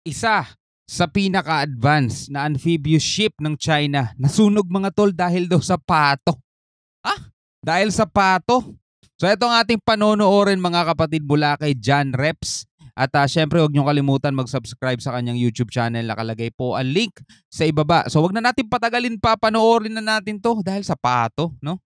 Isa sa pinaka-advance na amphibious ship ng China nasunog mga tol dahil daw sa pato. Dahil sa pato. So ito ang ating panonoorin mga kapatid mula kay John Reps. At syempre huwag niyong kalimutan mag-subscribe sa kanyang YouTube channel. Nakalagay po ang link sa ibaba. So wag na natin patagalin pa, panoorin na natin to dahil sa pato, no?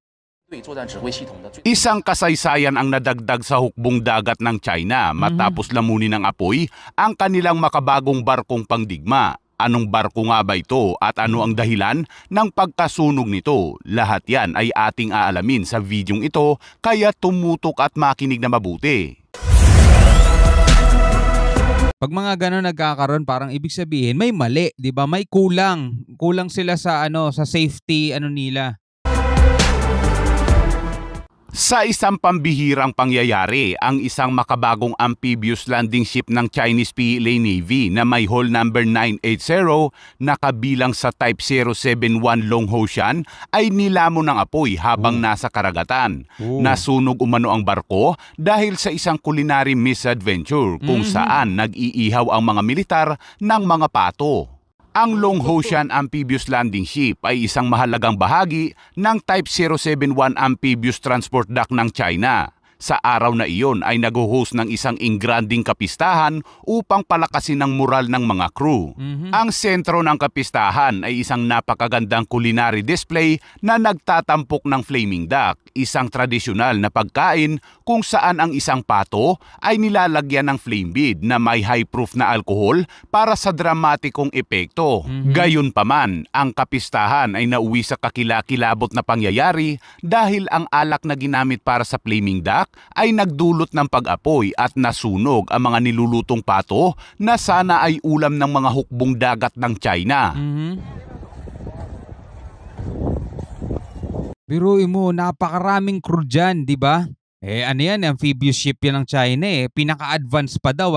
Isang kasaysayan ang nadagdag sa hukbong dagat ng China matapos lamunin ng apoy ang kanilang makabagong barkong pangdigma. Anong barko nga ba ito at ano ang dahilan ng pagkasunog nito? Lahat yan ay ating aalamin sa videong ito, kaya tumutok at makinig na mabuti. Pag mga gano'n nagkakaroon, parang ibig sabihin may mali, 'di ba? May kulang. Kulang sila sa sa safety nila. Sa isang pambihirang pangyayari, ang isang makabagong amphibious landing ship ng Chinese PLA Navy na may hull number 980 na kabilang sa Type 071 Longhosian ay nilamon ng apoy habang nasa karagatan. Nasunog umano ang barko dahil sa isang culinary misadventure kung saan nag-iihaw ang mga militar ng mga pato. Ang Longhosian Amphibious Landing Ship ay isang mahalagang bahagi ng Type 071 Amphibious Transport Dock ng China. Sa araw na iyon ay nag-host ng isang ingranding kapistahan upang palakasin ang moral ng mga crew. Ang sentro ng kapistahan ay isang napakagandang culinary display na nagtatampok ng flaming duck, isang tradisyonal na pagkain kung saan ang isang pato ay nilalagyan ng flame bead na may high proof na alkohol para sa dramatikong epekto. Gayunpaman, ang kapistahan ay nauwi sa kakilakilabot na pangyayari dahil ang alak na ginamit para sa flaming duck ay nagdulot ng pag-apoy at nasunog ang mga nilulutong pato na sana ay ulam ng mga hukbong dagat ng China. Biruin mo, napakaraming crew dyan, di ba? Ano yan, amphibious ship yan ng China Pinaka-advance pa daw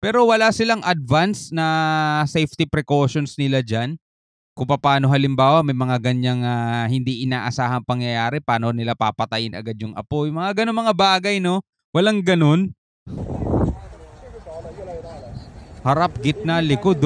Pero wala silang advance na safety precautions nila dyan. Kung paano halimbawa may mga ganyang hindi inaasahang pangyayari, paano nila papatayin agad yung apoy. Mga ganun mga bagay, no? Walang ganun. Harap, gitna, likod,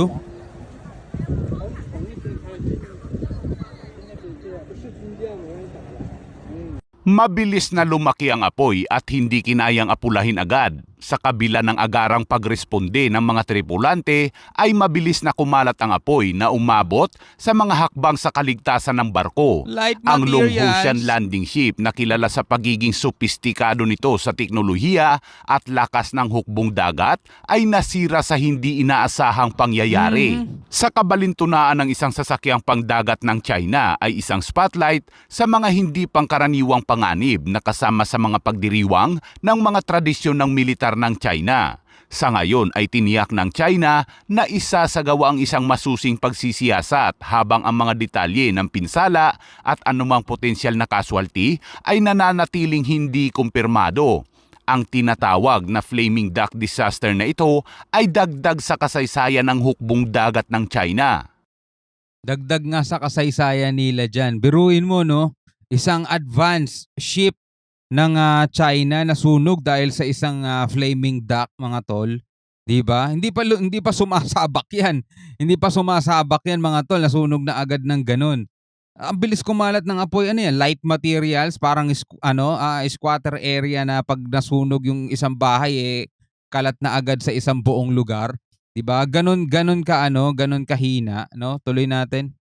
Mabilis na lumaki ang apoy at hindi kinayang apulahin agad. Sa kabila ng agarang pagresponde ng mga tripulante, ay mabilis na kumalat ang apoy na umabot sa mga hakbang sa kaligtasan ng barko. Ang Longhosian Landing Ship na kilala sa pagiging sopistikado nito sa teknolohiya at lakas ng hukbong dagat ay nasira sa hindi inaasahang pangyayari. Sa kabalintunaan ng isang sasakyang pangdagat ng China ay isang spotlight sa mga hindi pangkaraniwang panganib na kasama sa mga pagdiriwang ng mga tradisyon ng militar ng China. Sa ngayon ay tiniyak ng China na isasagawa ang isang masusing pagsisiyasat habang ang mga detalye ng pinsala at anumang potensyal na casualty ay nananatiling hindi kumpirmado. Ang tinatawag na flaming duck disaster na ito ay dagdag sa kasaysayan ng hukbong dagat ng China. Dagdag nga sa kasaysayan nila dyan. Biruin mo, no? Isang advanced ship ng China nasunog dahil sa isang flaming duck, mga tol. 'Di ba? Hindi pa sumasabak 'yan. Hindi pa sumasabak 'yan, mga tol. Nasunog na agad ng ganun. Ang bilis kumalat ng apoy. Ano 'yan? Light materials, parang squatter area na pag nasunog yung isang bahay kalat na agad sa isang buong lugar. 'Di ba? Ganun kahina, no? Tuloy natin.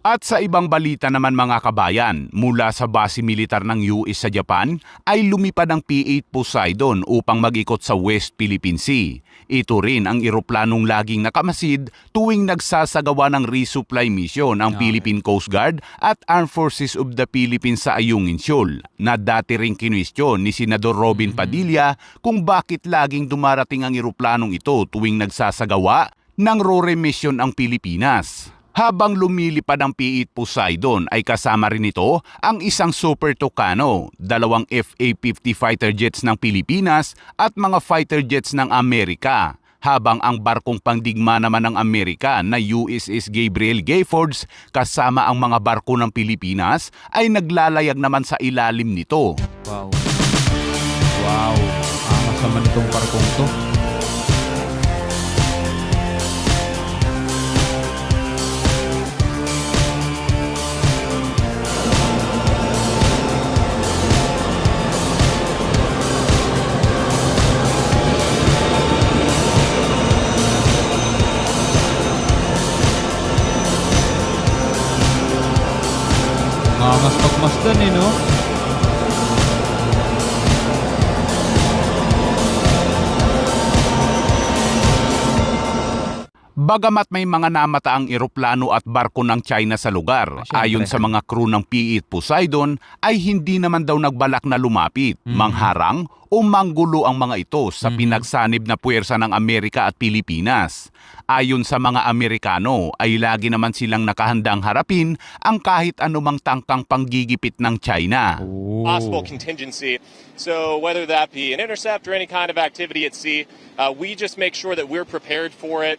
At sa ibang balita naman mga kabayan, mula sa base militar ng US sa Japan ay lumipad ang P-8 Poseidon upang mag-ikot sa West Philippine Sea. Ito rin ang eroplanong laging nakamasid tuwing nagsasagawa ng resupply mission ang Philippine Coast Guard at Armed Forces of the Philippines sa Ayungin Shoal, na dati ring kinwestiyon ni Senador Robin Padilla kung bakit laging dumarating ang eroplanong ito tuwing nagsasagawa ng RORE mission ang Pilipinas. Habang lumilipad ang P-8 Poseidon ay kasama rin ito ang isang Super Tucano, 2 FA-50 fighter jets ng Pilipinas at mga fighter jets ng Amerika. Habang ang barkong pangdigma naman ng Amerika na USS Gabriel Gayfords kasama ang mga barko ng Pilipinas ay naglalayag naman sa ilalim nito. Wow. Wow. Angas naman itong barkong to. Angas pagmasdan no? Bagamat may mga namataang eroplano at barko ng China sa lugar, Siyempre. ayon sa mga crew ng PE Poseidon, ay hindi naman daw nagbalak na lumapit, mangharang o manggulo ang mga ito sa pinagsanib na puwersa ng Amerika at Pilipinas. Ayon sa mga Amerikano, ay lagi naman silang nakahandang harapin ang kahit anumang tangkang panggigipit ng China. Possible contingency. So whether that be an intercept or any kind of activity at sea, we just make sure that we're prepared for it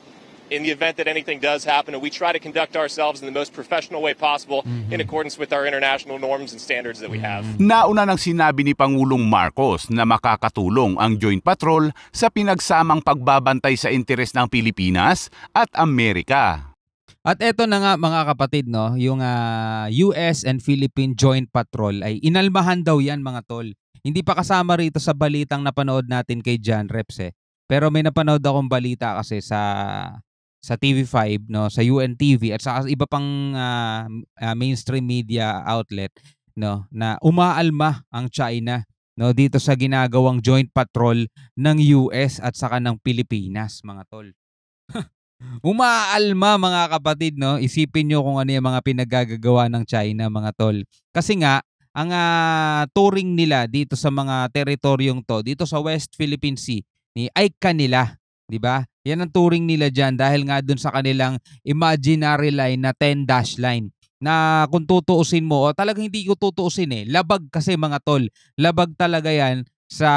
in the event that anything does happen, and we try to conduct ourselves in the most professional way possible in accordance with our international norms and standards that we have. Nauna nang sinabi ni Pangulong Marcos na makakatulong ang Joint Patrol sa pinagsamang pagbabantay sa interes ng Pilipinas at Amerika. At eto na nga mga kapatid, no, yung US and Philippine Joint Patrol ay inalmahan daw yan mga tol. Hindi pa kasama rito sa balitang napanood natin kay John Reps Pero may napanood akong balita kasi sa TV5, no, sa UNTV at sa iba pang mainstream media outlet, no, na umaalma ang China, no, dito sa ginagawang joint patrol ng US at saka ng Pilipinas, mga tol. Umaalma mga kapatid, no. Isipin nyo kung ano yung mga pinagagagawa ng China, mga tol. Kasi nga ang touring nila dito sa mga teritoryong to, dito sa West Philippine Sea, ay kanila, 'di ba? Yan ang touring nila diyan dahil nga dun sa kanilang imaginary line na 10-dash line. Na kung tutuusin mo, o talagang hindi ko tutuusin labag kasi mga tol. Labag talaga yan sa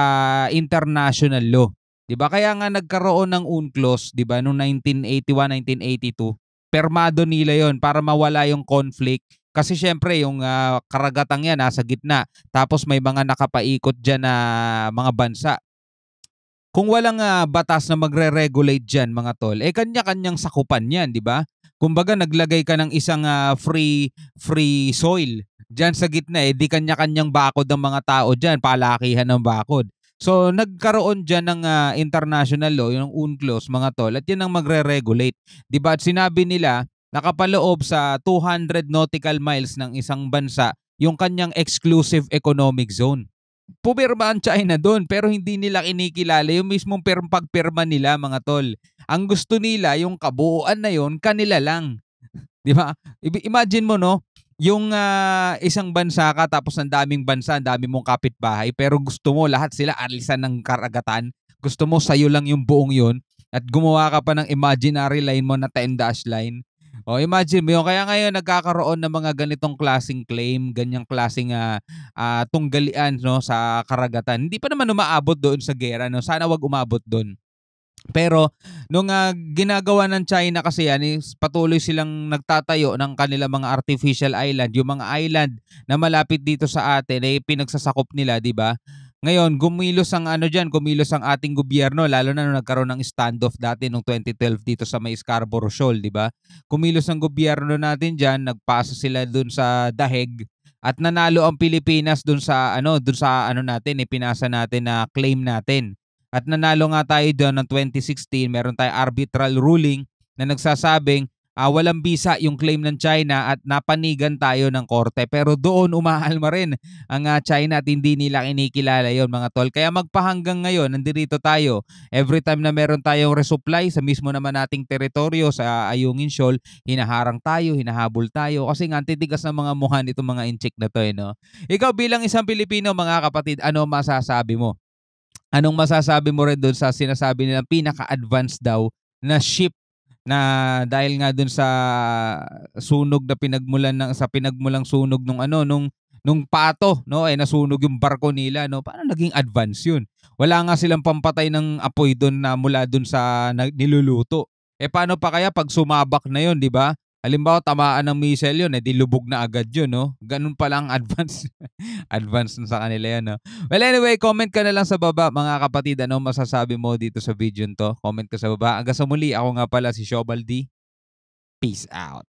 international law. 'Di ba? Kaya nga nagkaroon ng UNCLOS, 'di ba, noong 1981, 1982. Permado nila 'yon para mawala yung conflict. Kasi syempre yung karagatang yan nasa gitna. Tapos may mga nakapaikot diyan na mga bansa. Kung walang batas na magre-regulate diyan mga tol, kanya-kanyang sakupan 'yan, 'di ba? Kumbaga naglagay ka ng isang free soil diyan sa gitna, di kanya-kanyang bakod ng mga tao diyan, palakihan ng bakod. So nagkaroon diyan ng international law, yung UNCLOS mga tol, at 'yan ang magre-regulate, 'di ba? At sinabi nila nakapaloob sa 200 nautical miles ng isang bansa yung kanyang exclusive economic zone. Pumirma ang China doon pero hindi nila kinikilala yung mismong pagpirma nila mga tol. Ang gusto nila yung kabuuan na yon kanila lang. 'Di ba? Imagine mo no, yung isang bansa ka tapos ang daming bansa, ang dami mong kapitbahay pero gusto mo lahat sila alisan ng karagatan. Gusto mo sayo lang yung buong yon at gumawa ka pa ng imaginary line mo na 10-dash line. O imagine mo yun. Kaya ngayon nagkakaroon ng mga ganitong klaseng claim, ganyang klaseng tunggalian no, sa karagatan. Hindi pa naman umaabot doon sa gera. No? Sana wag umabot doon. Pero nung ginagawa ng China kasi yan, patuloy silang nagtatayo ng kanilang mga artificial island. Yung mga island na malapit dito sa atin ay pinagsasakop nila, di ba? Ngayon, kumilos ang kumilos ang ating gobyerno lalo na nung nagkaroon ng standoff dati noong 2012 dito sa may Scarborough Shoal, 'di ba? Kumilos ang gobyerno natin diyan, nagpasa sila doon sa dahig at nanalo ang Pilipinas doon sa natin, pinasa natin na claim natin. At nanalo nga tayo doon ng 2016, meron tayong arbitral ruling na nagsasabing walang bisa yung claim ng China at napanigan tayo ng korte. Pero doon umaalma rin ang China at hindi nila kinikilala yon mga tol. Kaya magpahanggang ngayon, nandito tayo. Every time na meron tayong resupply sa mismo naman nating teritoryo sa Ayungin Shoal, hinaharang tayo, hinahabol tayo. Kasi nga titigas ng mga mukha nitong mga inchik na to. No? Ikaw bilang isang Pilipino mga kapatid, ano masasabi mo? Anong masasabi mo rin doon sa sinasabi nilang pinaka-advanced daw na ship na dahil nga dun sa sunog na pinagmulang sunog nung pato no nasunog yung barko nila no, paano naging advance yun? Wala nga silang pampatay ng apoy doon na mula dun sa niluluto. Paano pa kaya pag sumabak na yun, di ba? Halimbawa tamaan ng missile yun, di lubog na agad yun, no? Ganun pa lang advance advance sa kanila yan, no? Well, anyway, comment ka na lang sa baba mga kapatid, ano masasabi mo dito sa video to? Comment ka sa baba. Hanggang sa muli, ako nga pala si Shobaldi. Peace out.